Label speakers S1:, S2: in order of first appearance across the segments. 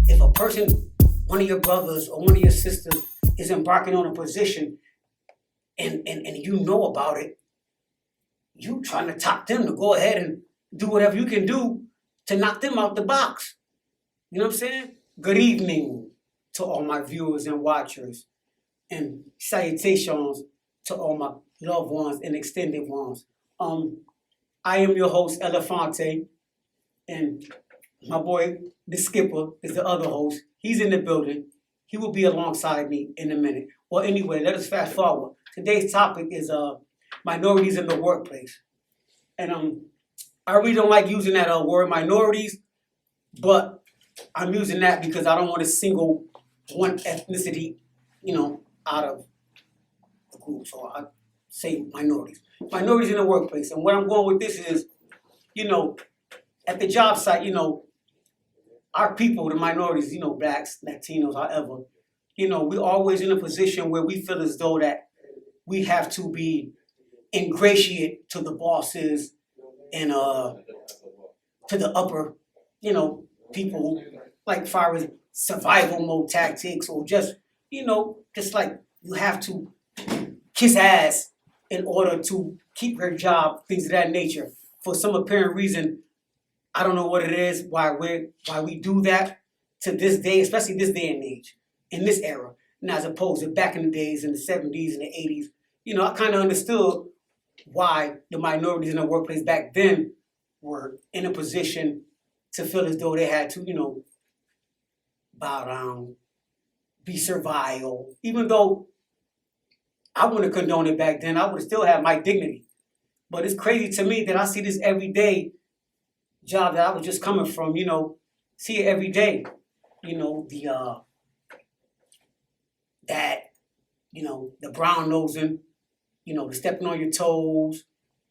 S1: if a person, one of your brothers or one of your sisters is embarking on a position and you know about it, you trying to top them to go ahead and do whatever you can do to knock them out the box. You know what I'm saying? Good evening to all my viewers and watchers, and salutations to all my loved ones and extended ones. I am your host, Elefante, and my boy, the skipper, is the other host. He's in the building. He will be alongside me in a minute. Well, anyway, let us fast forward. Today's topic is minorities in the workplace. And I really don't like using that word minorities, but I'm using that because I don't want to single one ethnicity, out of the group. So I say minorities. Minorities in the workplace. And where I'm going with this is, at the job site, our people, the minorities, blacks, Latinos, however, we're always in a position where we feel as though that we have to be ingratiate to the bosses and to the upper, people, like far as survival mode tactics, or just, just like you have to kiss ass in order to keep your job, things of that nature. For some apparent reason, I don't know what it is, why we do that to this day, especially this day and age, in this era. Now, as opposed to back in the days, in the 70s and the 80s, I kind of understood why the minorities in the workplace back then were in a position to feel as though they had to, bow down, be servile. Even though I wouldn't condone it back then, I would still have my dignity. But it's crazy to me that I see this every day. Job that I was just coming from, see it every day. The brown nosing, the stepping on your toes,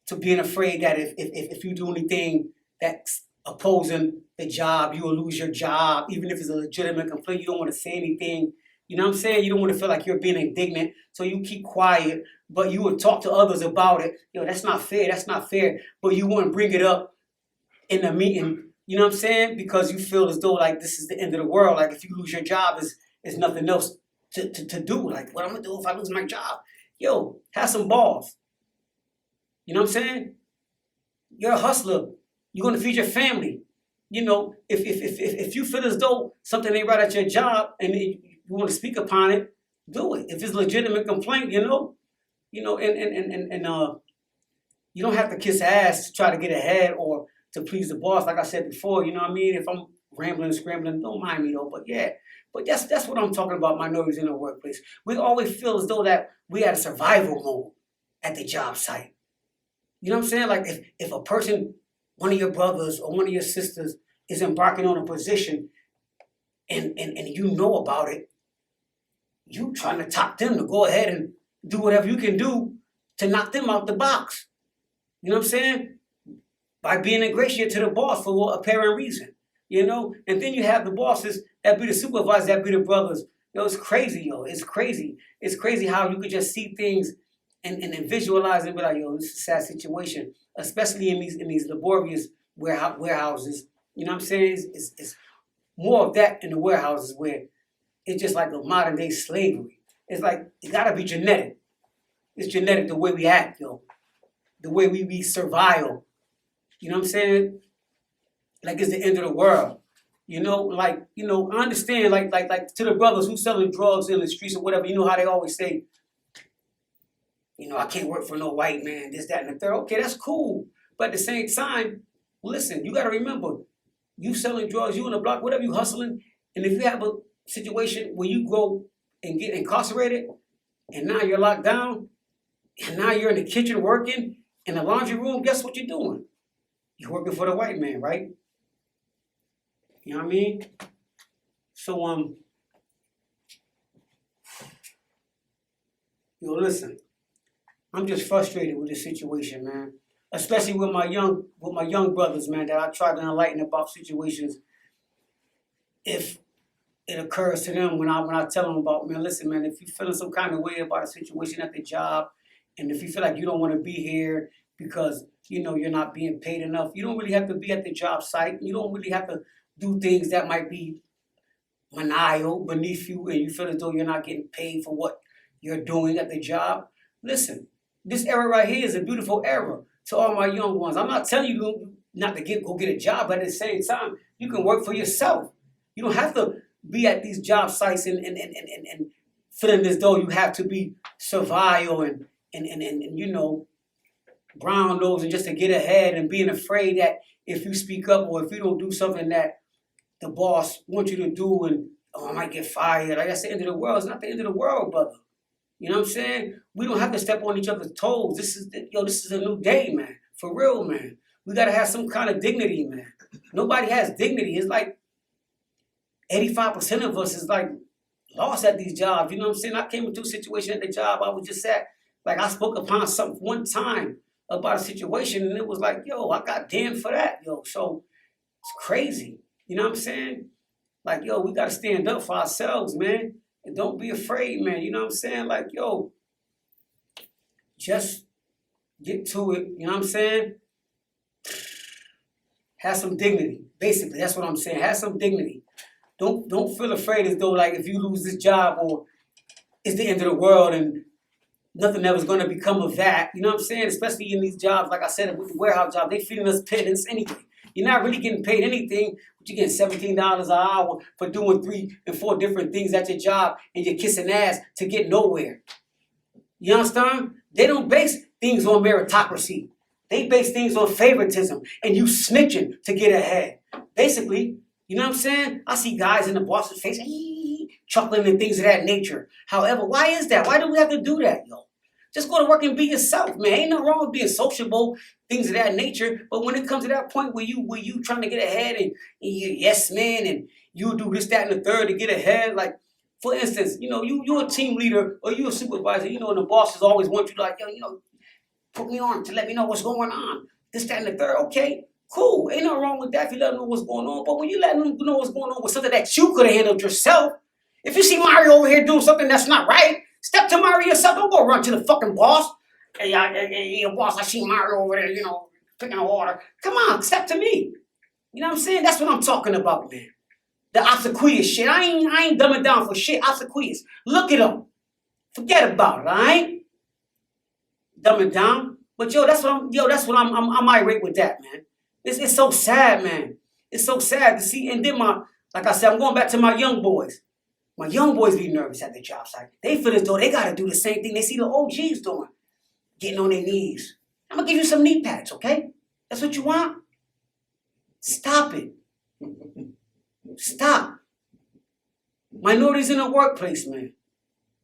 S1: to being afraid that if you do anything that's opposing the job, you will lose your job, even if it's a legitimate complaint. You don't want to say anything. You know what I'm saying? You don't want to feel like you're being indignant, so you keep quiet, but you would talk to others about it. That's not fair, that's not fair. But you wouldn't bring it up in a meeting, you know what I'm saying? Because you feel as though like this is the end of the world. Like if you lose your job, is nothing else to do. Like what I'm gonna do if I lose my job? Have some balls. You know what I'm saying? You're a hustler. You're gonna feed your family. If you feel as though something ain't right at your job and you want to speak upon it, do it. If it's a legitimate complaint, and you don't have to kiss ass to try to get ahead or to please the boss. Like I said before, you know what I mean? If I'm rambling and scrambling, don't mind me though. But yeah, that's what I'm talking about, minorities in the workplace. We always feel as though that we had a survival mode at the job site. You know what I'm saying? Like if a person, one of your brothers or one of your sisters is embarking on a position and you know about it, you trying to top them to go ahead and do whatever you can do to knock them out the box. You know what I'm saying? By being ingratiated to the boss for what apparent reason, And then you have the bosses that be the supervisors, that be the brothers. It's crazy, It's crazy. It's crazy how you could just see things and visualize and be like, this is a sad situation, especially in these laborious warehouses. You know what I'm saying? It's more of that in the warehouses where it's just like a modern day slavery. It's like, it gotta be genetic. It's genetic the way we act, the way we be servile. You know what I'm saying? Like it's the end of the world. I understand, like to the brothers who selling drugs in the streets or whatever, how they always say, I can't work for no white man, this, that, and the third. Okay, that's cool. But at the same time, listen, you gotta remember, you selling drugs, you in the block, whatever you hustling, and if you have a situation where you go and get incarcerated, and now you're locked down, and now you're in the kitchen working, in the laundry room, guess what you're doing? You're working for the white man, right? You know what I mean? So, listen, I'm just frustrated with this situation, man. Especially with my young brothers, man, that I try to enlighten about situations. If it occurs to them when I tell them about, man, listen, man, if you're feeling some kind of way about a situation at the job, and if you feel like you don't want to be here because, you're not being paid enough, you don't really have to be at the job site. You don't really have to do things that might be maniacal beneath you and you feel as though you're not getting paid for what you're doing at the job. Listen, this era right here is a beautiful era to all my young ones. I'm not telling you not to go get a job, but at the same time, you can work for yourself. You don't have to be at these job sites and feeling as though you have to be servile and you know, brown nose and just to get ahead and being afraid that if you speak up or if you don't do something that the boss wants you to do and I might get fired. Like that's the end of the world. It's not the end of the world, brother. You know what I'm saying? We don't have to step on each other's toes. This is a new day, man. For real, man. We gotta have some kind of dignity, man. Nobody has dignity. It's like 85% of us is like lost at these jobs. You know what I'm saying? I came into a situation at the job I was just at. Like I spoke upon something one time about a situation and it was like, yo, I got damned for that, yo. So it's crazy. You know what I'm saying? Like, yo, we gotta stand up for ourselves, man. And don't be afraid, man. You know what I'm saying? Like, yo, just get to it. You know what I'm saying? Have some dignity. Basically, that's what I'm saying. Have some dignity. Don't feel afraid as though like if you lose this job or it's the end of the world and nothing ever is going to become of that. You know what I'm saying? Especially in these jobs, like I said, with the warehouse job, they feeding us pittance anyway. You're not really getting paid anything, but you're getting $17 an hour for doing 3 and 4 different things at your job and you're kissing ass to get nowhere. You understand? They don't base things on meritocracy. They base things on favoritism and you snitching to get ahead. Basically, you know what I'm saying? I see guys in the boss's face, chuckling and things of that nature. However, why is that? Why do we have to do that, yo? Just go to work and be yourself, man. Ain't nothing wrong with being sociable, things of that nature. But when it comes to that point where you trying to get ahead and you yes man and you do this, that, and the third to get ahead, like for instance, you know, you're a team leader or you're a supervisor, you know, and the bosses always want you to like, yo, you know, put me on to let me know what's going on. This, that, and the third, okay. Cool. Ain't nothing wrong with that if you let them know what's going on. But when you let them know what's going on with something that you could have handled yourself, if you see Mario over here doing something that's not right, step to Mario yourself. Don't go run to the fucking boss. Hey, boss, I see Mario over there, you know, picking the order. Come on, step to me. You know what I'm saying? That's what I'm talking about, man. The obsequious shit. I ain't dumbing down for shit. Obsequious. Look it up. Forget about it, all right? Dumb it down. But that's what I'm irate with that, man. It's so sad, man. It's so sad to see. And then like I said, I'm going back to my young boys. My young boys be nervous at the job site. They feel as though they got to do the same thing they see the OGs doing. Getting on their knees. I'm going to give you some knee pads, okay? That's what you want? Stop it. Stop. Minorities in the workplace, man.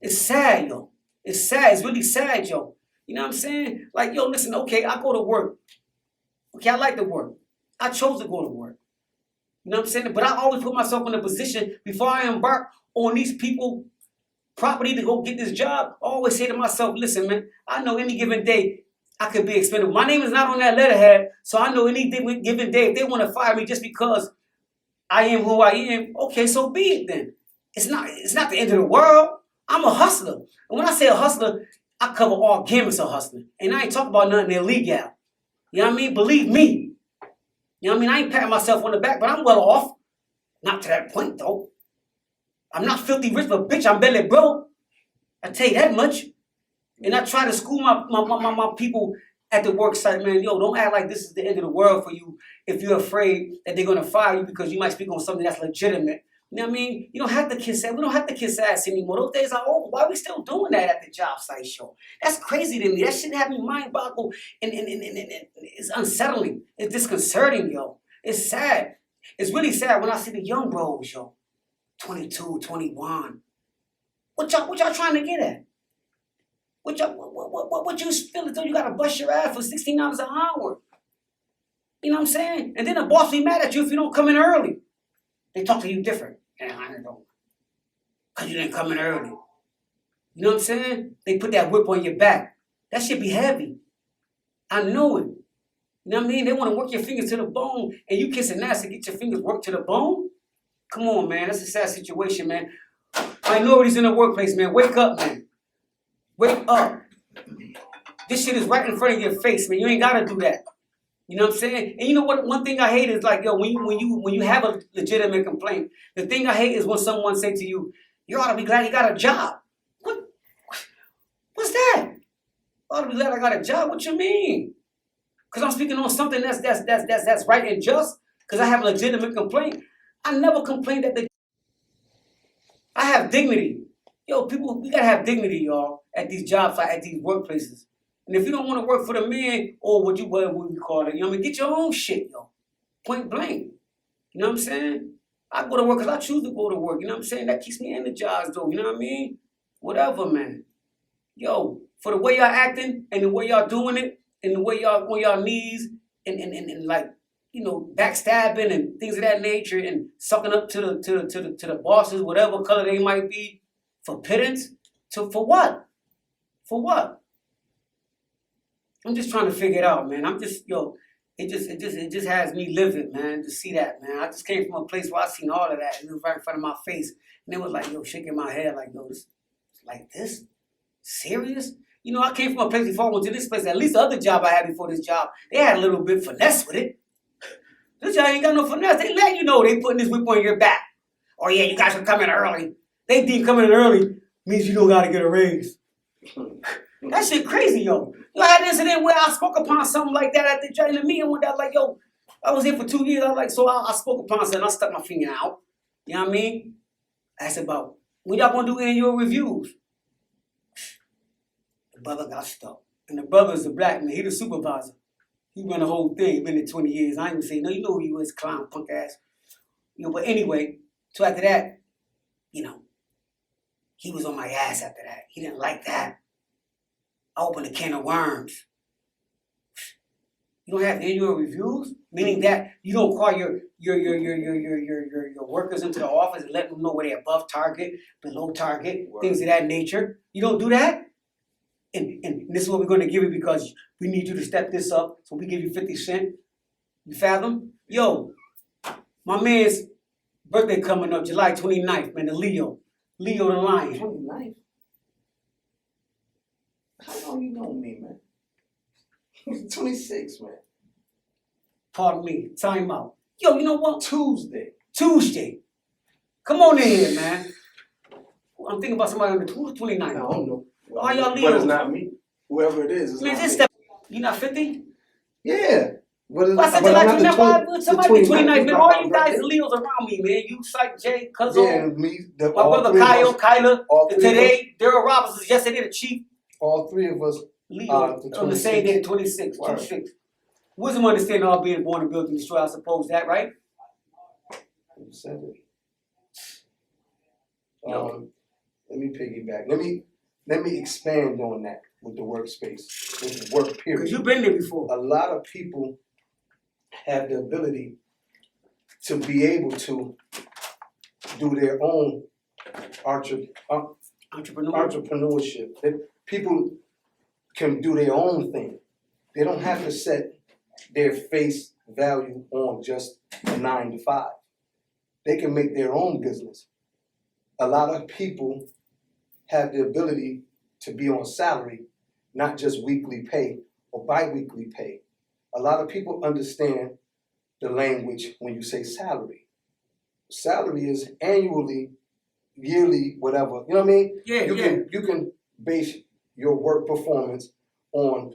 S1: It's sad, yo. It's sad. It's really sad, yo. You know what I'm saying? Like, yo, listen, okay, I go to work. Okay, I like to work. I chose to go to work. You know what I'm saying? But I always put myself in a position before I embark on these people property to go get this job. I always say to myself, listen, man, I know any given day I could be expendable. My name is not on that letterhead, so I know any given day if they want to fire me just because I am who I am, okay, so be it then. It's not the end of the world. I'm a hustler. And when I say a hustler, I cover all gamut of hustling. And I ain't talking about nothing illegal. You know what I mean? Believe me. You know what I mean? I ain't patting myself on the back, but I'm well off. Not to that point, though. I'm not filthy rich, but bitch, I'm belly broke. I tell you that much. And I try to school my people at the work site, man. Yo, don't act like this is the end of the world for you if you're afraid that they're going to fire you because you might speak on something that's legitimate. You know what I mean? You don't have to kiss ass. We don't have to kiss ass anymore. Those days are over. Why are we still doing that at the job site show? That's crazy to me. That shit have me mind boggled and it's unsettling. It's disconcerting, yo. It's sad. It's really sad when I see the young bros, yo. 22, 21. What y'all trying to get at? What you feel as though you gotta bust your ass for $16 an hour? You know what I'm saying? And then the boss be mad at you if you don't come in early. They talk to you different. Yeah, I know. Cause you didn't come in early. You know what I'm saying? They put that whip on your back. That shit be heavy. I know it. You know what I mean? They want to work your fingers to the bone and you kissing ass to get your fingers worked to the bone? Come on, man. That's a sad situation, man. Minorities in the workplace, man. Wake up, man. Wake up. This shit is right in front of your face, man. You ain't gotta do that. You know what I'm saying? And you know what? One thing I hate is like, yo, when you have a legitimate complaint, the thing I hate is when someone say to you, you ought to be glad you got a job. What's that? I ought to be glad I got a job. What you mean? Because I'm speaking on something that's right and just. Because I have a legitimate complaint. I never complained that I have dignity. Yo, people, we gotta have dignity, y'all, at these jobs, at these workplaces. And if you don't want to work for the man, or what we call it, you know what I mean? Get your own shit, yo. Point blank. You know what I'm saying? I go to work because I choose to go to work. You know what I'm saying? That keeps me energized, though. You know what I mean? Whatever, man. Yo, for the way y'all acting and the way y'all doing it and the way y'all on y'all knees and like, you know, backstabbing and things of that nature and sucking up to the bosses, whatever color they might be, for pittance, for what? For what? I'm just trying to figure it out, man. I'm just, yo, it just has me livid, man, to see that, man. I just came from a place where I seen all of that, and it was right in front of my face. And it was like, yo, shaking my head like, yo, this, like this? Serious? You know, I came from a place before I went to this place. At least the other job I had before this job, they had a little bit finesse with it. This job ain't got no finesse. They let you know they putting this whip on your back. Oh yeah, you guys are coming early. They deem coming in early means you don't gotta get a raise. That shit crazy, yo. You know, I had an incident where I spoke upon something like that at the meeting one day. I was like, yo, I was here for 2 years. I was like, so I spoke upon something. I stuck my finger out. You know what I mean? I said about, when y'all gonna do annual reviews? The brother got stuck. And the brother's a black man. He the supervisor. He run the whole thing. He been there 20 years. I ain't even say, no, you know who you is, clown, punk ass. You know, but anyway, so after that, you know, he was on my ass after that. He didn't like that. I opened a can of worms. You don't have annual reviews, meaning that you don't call your workers into the office and let them know where they're above target, below target, things of that nature. You don't do that? And this is what we're going to give you because we need you to step this up, so we give you 50 cents. You fathom? Yo, my man's birthday coming up, July 29th, man, the Leo the Lion.
S2: 29th? How long you know me, man? He's 26, man.
S1: Pardon me, time out. Yo, you know what?
S2: Tuesday.
S1: Come on in here, man. I'm thinking about somebody on the 29th.
S2: I don't know.
S1: Why y'all
S2: But it's
S1: Leos?
S2: not me. Whoever it is, it's
S1: Man,
S2: not
S1: just
S2: me.
S1: step. You not 50?
S2: Yeah. But
S1: Well, I said
S2: but
S1: July
S2: I'm not the
S1: 29th, somebody be 29th, man.
S2: not
S1: All
S2: my
S1: you guys
S2: birthday.
S1: are Leos around me, man. You, Psych, Jay, Cuzzo,
S2: Yeah, me.
S1: my brother Kyla, today, Daryl Roberts was yesterday the chief.
S2: All three of us.
S1: Leo, on the same day, the 26th, 26th. Wisdom understanding all being born and built and destroyed, I suppose that, right?
S2: You said it.
S1: Yo.
S2: Let me piggyback. Let me expand on that with the workspace, with the work period.
S1: Because you've been there before.
S2: A lot of people have the ability to be able to do their own entrepreneurship. People can do their own thing. They don't have to set their face value on just a 9 to 5. They can make their own business. A lot of people have the ability to be on salary, not just weekly pay or bi-weekly pay. A lot of people understand the language when you say salary. Salary is annually, yearly, whatever. You know what I mean?
S1: Yeah,
S2: You can base your work performance on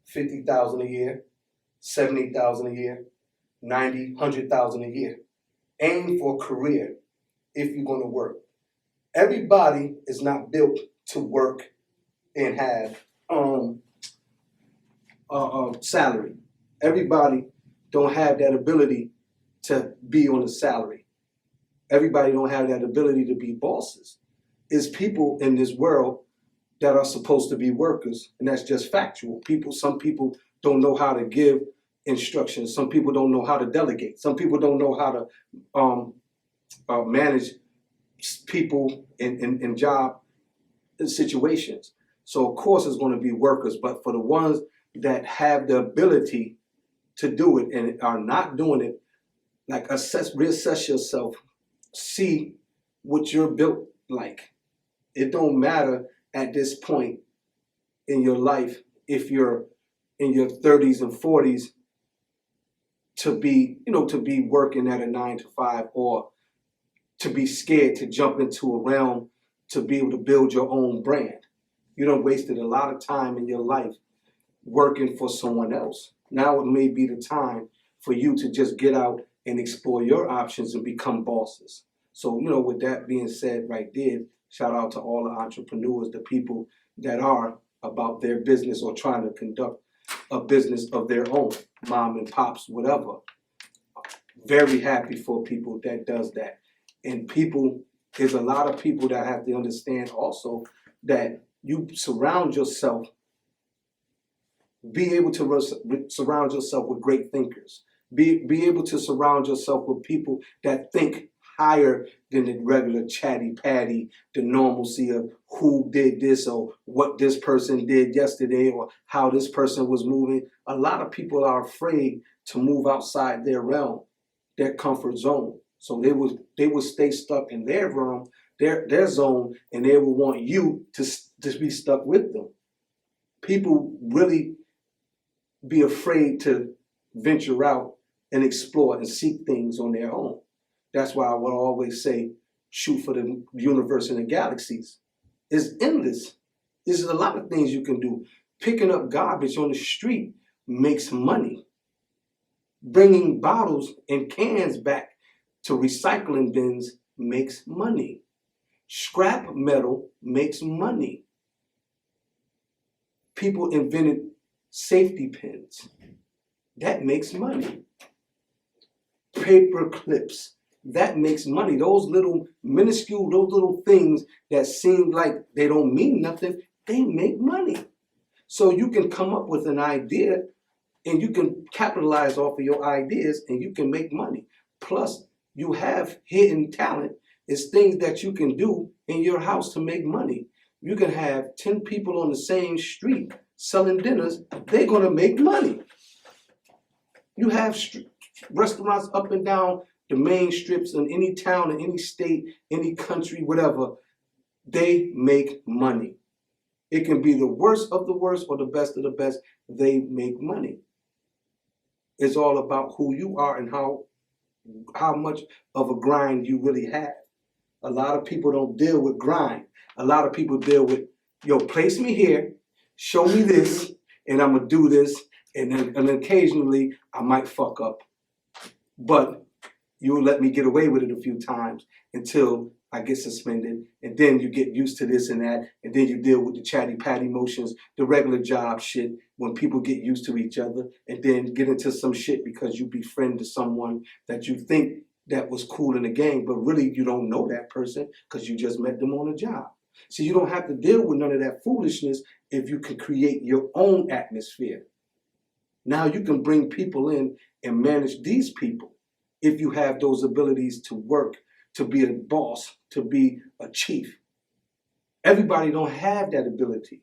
S2: 50,000 a year, 70,000 a year, 90, 100,000 a year. Aim for a career if you're going to work. Everybody is not built to work and have salary. Everybody don't have that ability to be on a salary. Everybody don't have that ability to be bosses. It's people in this world that are supposed to be workers, and that's just factual. Some people don't know how to give instructions. Some people don't know how to delegate. Some people don't know how to manage people in job situations. So of course it's going to be workers, but for the ones that have the ability to do it and are not doing it, like reassess yourself, see what you're built like. It don't matter at this point in your life if you're in your 30s and 40s to be, to be working at a 9 to 5, or to be scared to jump into a realm to be able to build your own brand. You done wasted a lot of time in your life working for someone else. Now it may be the time for you to just get out and explore your options and become bosses. So, with that being said right there, shout out to all the entrepreneurs, the people that are about their business or trying to conduct a business of their own, mom and pops, whatever. Very happy for people that does that. And there's a lot of people that have to understand also that you surround yourself, be able to surround yourself with great thinkers. Be able to surround yourself with people that think higher than the regular chatty patty, the normalcy of who did this or what this person did yesterday or how this person was moving. A lot of people are afraid to move outside their realm, their comfort zone. So they would stay stuck in their realm, their zone, and they would want you to be stuck with them. People really be afraid to venture out and explore and seek things on their own. That's why I would always say, shoot for the universe and the galaxies. It's endless. There's a lot of things you can do. Picking up garbage on the street makes money. Bringing bottles and cans back to recycling bins makes money. Scrap metal makes money. People invented safety pins. That makes money. Paper clips. That makes money. Those little minuscule, those little things that seem like they don't mean nothing, they make money. So you can come up with an idea and you can capitalize off of your ideas and you can make money. Plus, you have hidden talent. It's things that you can do in your house to make money. You can have 10 people on the same street selling dinners. They're going to make money. You have restaurants up and down the main strips in any town, in any state, any country, whatever. They make money. It can be the worst of the worst or the best of the best. They make money. It's all about who you are and how much of a grind you really have. A lot of people don't deal with grind. A lot of people deal with, place me here, show me this, and I'm going to do this, and then occasionally I might fuck up. But you'll let me get away with it a few times until I get suspended, and then you get used to this and that, and then you deal with the chatty patty motions, the regular job shit, when people get used to each other, and then get into some shit because you befriended someone that you think that was cool in the game, but really you don't know that person because you just met them on a job. So you don't have to deal with none of that foolishness if you can create your own atmosphere. Now you can bring people in and manage these people if you have those abilities to work, to be a boss, to be a chief. Everybody don't have that ability.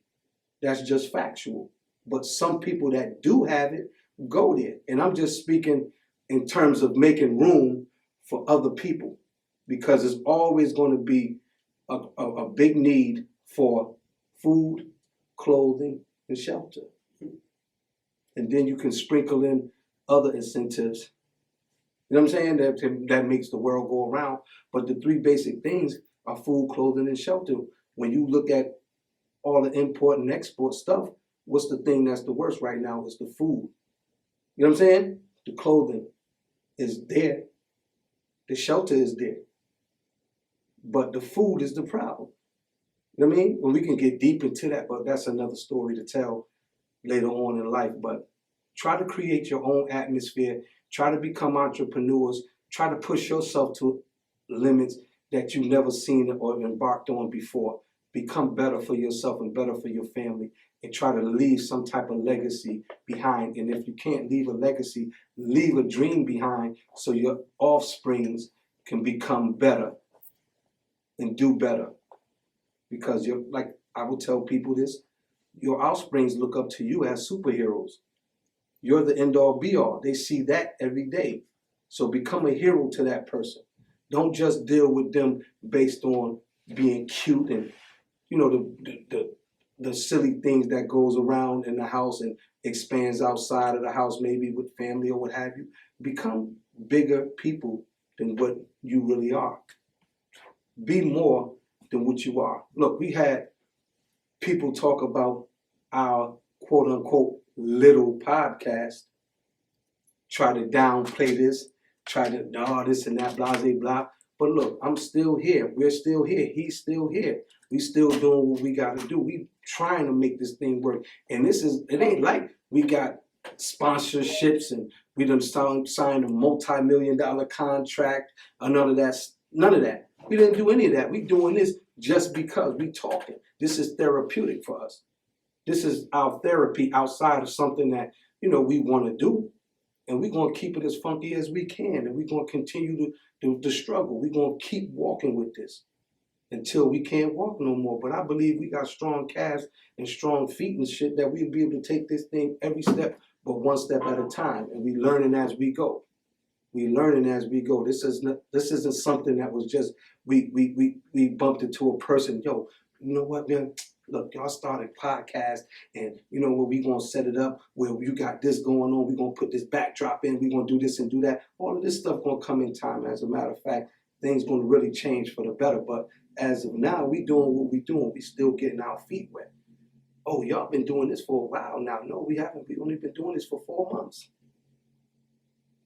S2: That's just factual. But some people that do have it go there. And I'm just speaking in terms of making room for other people, because there's always going to be a big need for food, clothing, and shelter. And then you can sprinkle in other incentives. You know what I'm saying? That makes the world go around. But the three basic things are food, clothing, and shelter. When you look at all the import and export stuff, what's the thing that's the worst right now? Is the food. You know what I'm saying? The clothing is there. The shelter is there. But the food is the problem. You know what I mean? When we can get deep into that, but that's another story to tell later on in life. But try to create your own atmosphere. Try to become entrepreneurs. Try to push yourself to limits that you've never seen or embarked on before. Become better for yourself and better for your family, and try to leave some type of legacy behind. And if you can't leave a legacy, leave a dream behind so your offsprings can become better and do better. Because you're, like I will tell people this, your offsprings look up to you as superheroes. You're the end all be all. They see that every day. So become a hero to that person. Don't just deal with them based on being cute and, the silly things that goes around in the house and expands outside of the house, maybe with family or what have you. become bigger people than what you really are. Be more than what you are. Look, we had people talk about our quote unquote little podcast, try to downplay this, try to this and that, blah, blah, blah. But look, I'm still here. We're still here. He's still here. We still doing what we got to do. We trying to make this thing work. And it ain't like we got sponsorships and we done signed a multi-million-dollar contract or none of that. We didn't do any of that. We doing this just because we talking. This is therapeutic for us. This is our therapy outside of something that, we want to do. And we're going to keep it as funky as we can. And we're going to continue to struggle. We're going to keep walking with this until we can't walk no more. But I believe we got strong calves and strong feet and shit that we'll be able to take this thing every step, but one step at a time. And we learning as we go. We learning as we go. This isn't something that was just, we bumped into a person. Yo, you know what, man? Look, y'all started a podcast, and you know what, we gonna set it up where you got this going on, we gonna put this backdrop in, we gonna do this and do that. All of this stuff gonna come in time. As a matter of fact, things gonna really change for the better. But as of now, we doing what we doing. We still getting our feet wet. Oh, y'all been doing this for a while now. No, we haven't. We only been doing this for 4 months.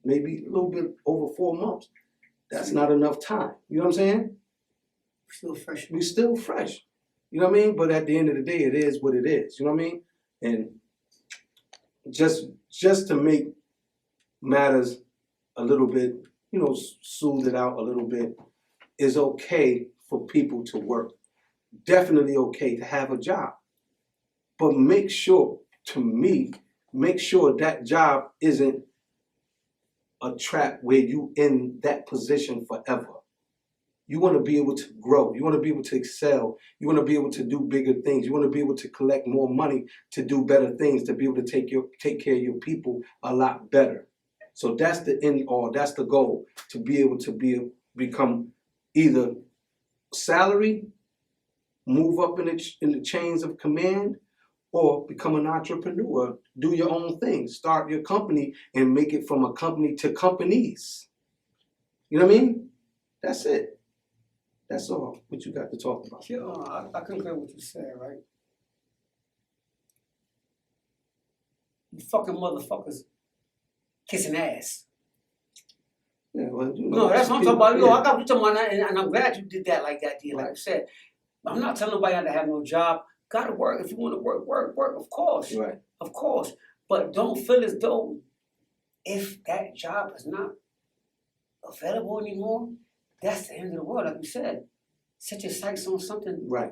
S2: Maybe a little bit over 4 months. That's not enough time. You know what I'm saying?
S1: Still fresh.
S2: We still fresh. You know what I mean? But at the end of the day, it is what it is. You know what I mean? And just to make matters a little bit, soothe it out a little bit, is okay for people to work. Definitely okay to have a job. But make sure that job isn't a trap where you in that position forever. You want to be able to grow. You want to be able to excel. You want to be able to do bigger things. You want to be able to collect more money to do better things, to be able to take care of your people a lot better. So that's the end all. That's the goal, to be able to become either salary, move up in the chains of command, or become an entrepreneur. Do your own thing. Start your company and make it from a company to companies. You know what I mean? That's it. That's all what you got to talk about.
S1: Yeah, I concur with what you said, right? You fucking motherfuckers kissing ass.
S2: Yeah, well,
S1: No, that's what I'm talking about. I got what you're talking about, and I'm glad you did that like that, D. Like you said. I'm not telling nobody to have no job. Gotta work. If you want to work, of course.
S2: Right.
S1: Of course. But don't feel as though if that job is not available anymore, that's the end of the world. Like you said, set your sights on something
S2: right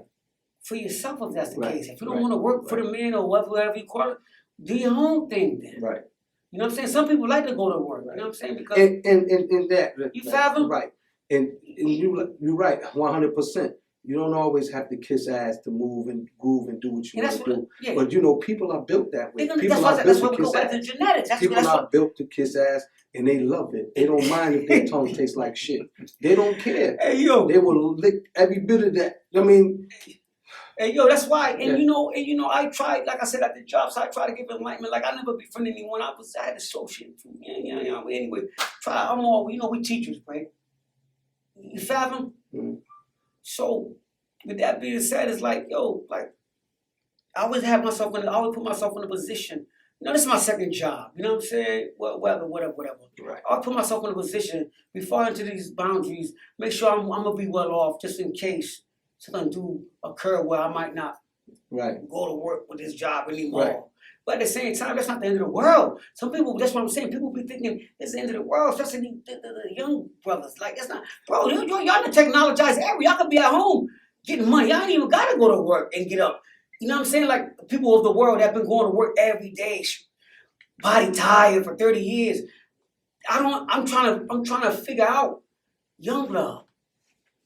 S1: for yourself if that's the
S2: right.
S1: case. If you don't want to work for the man or whatever you call it, do your own thing then.
S2: Right.
S1: You know what I'm saying? Some people like to go to work. Right. You know what I'm saying? Because
S2: and that
S1: you fathom?
S2: Right. And you're right, 100%. You don't always have to kiss ass to move and groove and do what you want to do.
S1: Yeah.
S2: But people are built that way.
S1: That's why we go back to genetics.
S2: People are built to kiss ass and they love it. They don't mind if their tongue tastes like shit. They don't care.
S1: Hey yo.
S2: They will lick every bit of that. I mean,
S1: hey yo, that's why. And you know, I tried, like I said, at the job, so I tried to give enlightenment. Like I never befriended anyone. I had associate. Yeah. Anyway, I'm all, we teachers, right? You fathom?
S2: Mm-hmm.
S1: So, with that being said, it's like, I always put myself in a position. This is my second job. You know what I'm saying? Well, whatever.
S2: Right.
S1: I'll put myself in a position, we fall into these boundaries, make sure I'm gonna be well off just in case something do occur where I might not go to work with this job anymore.
S2: Right.
S1: But at the same time, that's not the end of the world. Some people, that's what I'm saying, people be thinking it's the end of the world, especially the young brothers. Like, it's not, bro, y'all in the technologized area. Y'all could be at home getting money. Y'all ain't even got to go to work and get up. You know what I'm saying? Like, people of the world have been going to work every day, body tired for 30 years. I'm trying to figure out, young blood,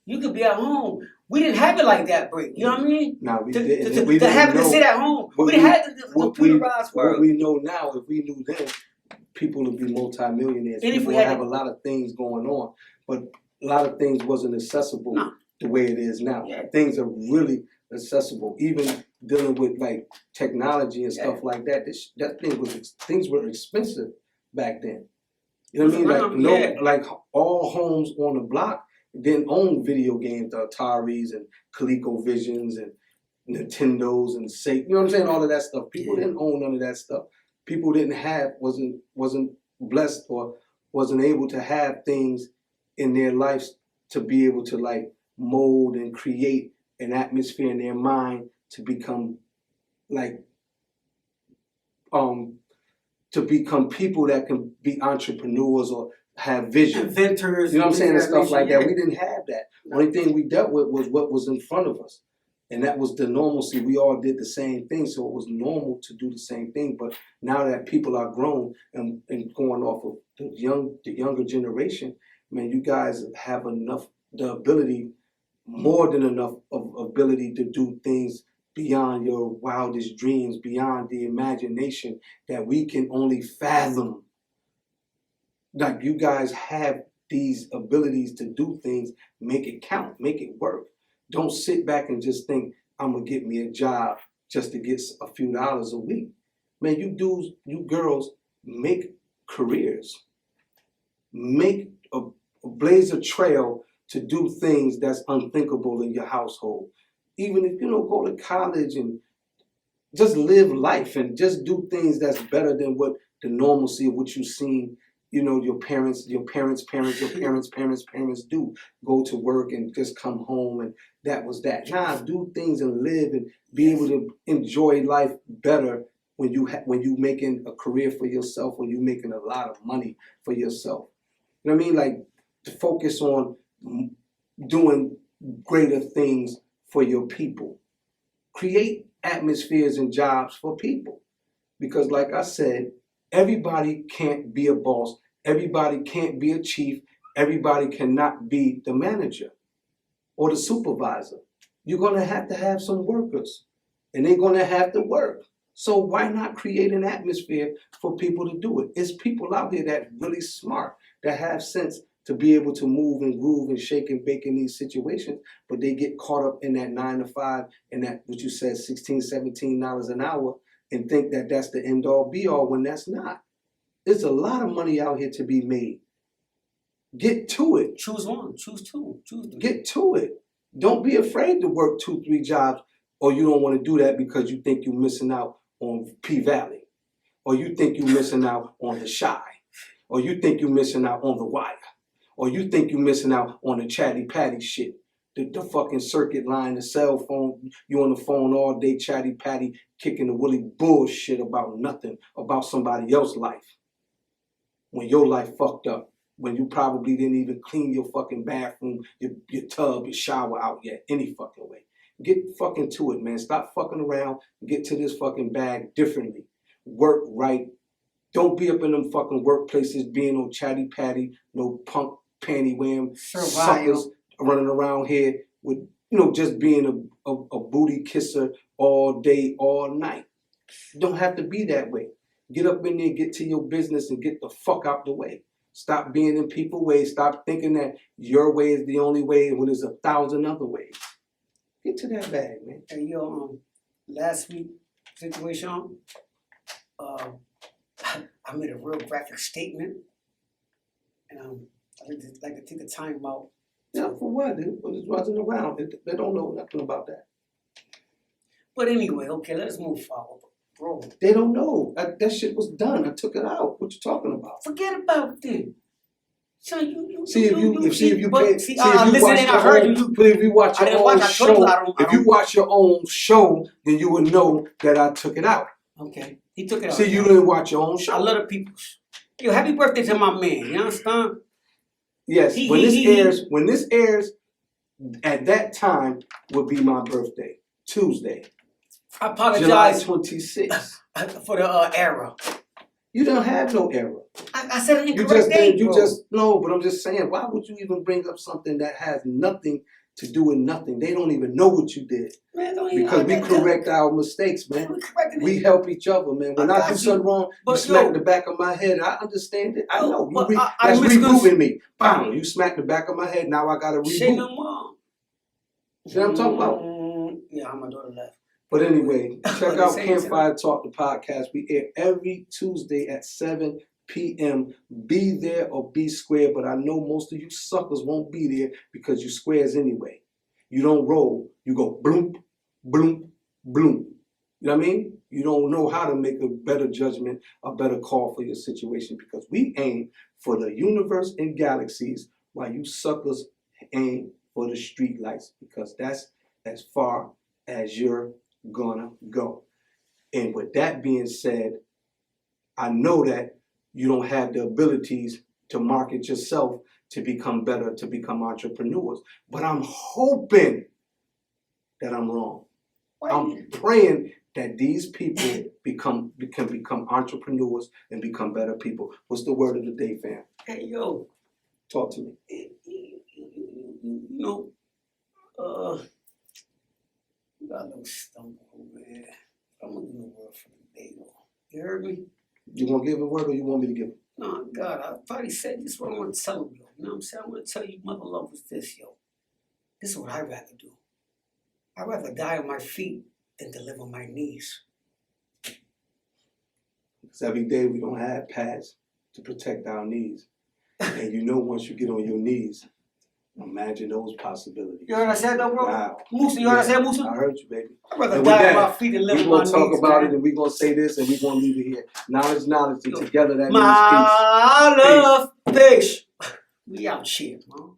S1: you could be at home. We didn't have it like that, Brick. You know what I mean?
S2: No, we
S1: didn't.
S2: We didn't
S1: have to sit at home. We didn't have the computerized world.
S2: What we know now, if we knew then, people would be multimillionaires.
S1: And
S2: people would have a lot of things going on. But a lot of things wasn't accessible the way it is now.
S1: Yeah.
S2: Things are really accessible. Even dealing with like technology and stuff like that. Things were expensive back then. You know what I mean? Like no,
S1: Yeah.
S2: like all homes on the block didn't own video games, the Ataris and ColecoVisions and Nintendos and Sega. You know what I'm saying? All of that stuff. People didn't own none of that stuff. People didn't have wasn't blessed or wasn't able to have things in their lives to be able to like mold and create an atmosphere in their mind to become like to become people that can be entrepreneurs or have vision.
S1: Inventors.
S2: You know what I'm saying? And stuff like that.
S1: Yeah.
S2: We didn't have that. The only thing we dealt with was what was in front of us. And that was the normalcy. We all did the same thing, so it was normal to do the same thing. But now that people are grown and going off of the younger generation, man, you guys have the ability, more than enough of ability to do things beyond your wildest dreams, beyond the imagination that we can only fathom. Like you guys have these abilities to do things, make it count, make it work. Don't sit back and just think, I'm gonna get me a job just to get a few dollars a week. Man, you girls, make careers. Make a blaze a trail to do things that's unthinkable in your household. Even if go to college and just live life and just do things that's better than what the normalcy of what you've seen, your parents do. Go to work and just come home and that was that. Nah, do things and live and be able to enjoy life better when you making a career for yourself, when you making a lot of money for yourself. You know what I mean? Like to focus on doing greater things for your people. Create atmospheres and jobs for people. Because like I said, everybody can't be a boss. Everybody can't be a chief. Everybody cannot be the manager or the supervisor. You're going to have some workers and they're going to have to work. So why not create an atmosphere for people to do it? It's people out here that really smart, that have sense to be able to move and groove and shake and bake in these situations, but they get caught up in that 9 to 5 and that, what you said, $16, $17 an hour and think that that's the end all be all when that's not. There's a lot of money out here to be made. Get to it.
S1: Choose one, choose two, choose three.
S2: Get to it. Don't be afraid to work 2, 3 jobs, or you don't want to do that because you think you're missing out on P Valley, or you think you're missing out on the Shy, or you think you're missing out on the Wire, or you think you're missing out on the Chatty Patty shit, the fucking circuit line, the cell phone. You on the phone all day, Chatty Patty, kicking the woolly bullshit about nothing, about somebody else's life, when your life fucked up. When you probably didn't even clean your fucking bathroom, your tub, your shower out yet, any fucking way. Get fucking to it, man. Stop fucking around. Get to this fucking bag differently. Work right. Don't be up in them fucking workplaces being no Chatty Patty, no punk panty wearing suckers running around here with, just being a booty kisser all day, all night. You don't have to be that way. Get up in there, get to your business, and get the fuck out the way. Stop being in people's ways. Stop thinking that your way is the only way when there's 1,000 other ways. Get to that bag, man.
S1: Hey, last week situation, I made a real graphic statement, and I'd like to take the time out.
S2: Yeah, for what? It wasn't around. They don't know nothing about that.
S1: But anyway, okay, let's move forward. Bro.
S2: They don't know. That shit was done. I took it out. What you talking about?
S1: Forget about it. So if you
S2: watch your own show, then you would know that I took it out.
S1: Okay, he took it out.
S2: See, you didn't watch your own show.
S1: I love the people. Yo, happy birthday to my man. You understand?
S2: Yes. When this airs, at that time would be my birthday, Tuesday.
S1: I apologize.
S2: July 26th.
S1: For the era.
S2: You don't have no era.
S1: I said an incorrect date, bro.
S2: But I'm just saying, why would you even bring up something that has nothing to do with nothing? They don't even know what you did. Man, because we correct our mistakes, man. We help each other, man. When I do something wrong, you smack the back of my head. I understand it. I know. That's rebooting me. Bam! You smack the back of my head. Now I got to reboot.
S1: Shame your mom.
S2: See what I'm talking about?
S1: Yeah, my daughter left.
S2: But anyway, check out Campfire Talk, the podcast. We air every Tuesday at 7 p.m. Be there or be square, but I know most of you suckers won't be there because you squares anyway. You don't roll. You go bloop, bloop, bloop. You know what I mean? You don't know how to make a better judgment, a better call for your situation because we aim for the universe and galaxies while you suckers aim for the street lights because that's as far as you're gonna go. And with that being said, I know that you don't have the abilities to market yourself to become better, to become entrepreneurs. But I'm hoping that I'm wrong. I'm praying that these people can become entrepreneurs and become better people. What's the word of the day, fam?
S1: Hey, yo.
S2: Talk to me.
S1: You know, you got a little stumble over there. I'm gonna give a word for the day, though. You heard me?
S2: You gonna give a word or you want me to give it?
S1: No, God, I probably said this what I want to tell them, yo. You know what I'm saying? I want to tell you, mother lovers, this, yo. This is what I'd rather do. I'd rather die on my feet than to live on my knees.
S2: Because every day we don't have pads to protect our knees. And you know once you get on your knees, imagine those possibilities.
S1: You heard what I said though, bro?
S2: Wow.
S1: Musa, you heard what I said, Musa?
S2: I heard you, baby.
S1: I'd rather
S2: And
S1: die
S2: with
S1: on
S2: that,
S1: my feet than live
S2: we're
S1: on my
S2: going
S1: knees,
S2: to talk about
S1: man.
S2: it and we're going to say this and we're going to leave it here. Knowledge, and
S1: Yo,
S2: together that means
S1: my love, peace. We out here, man.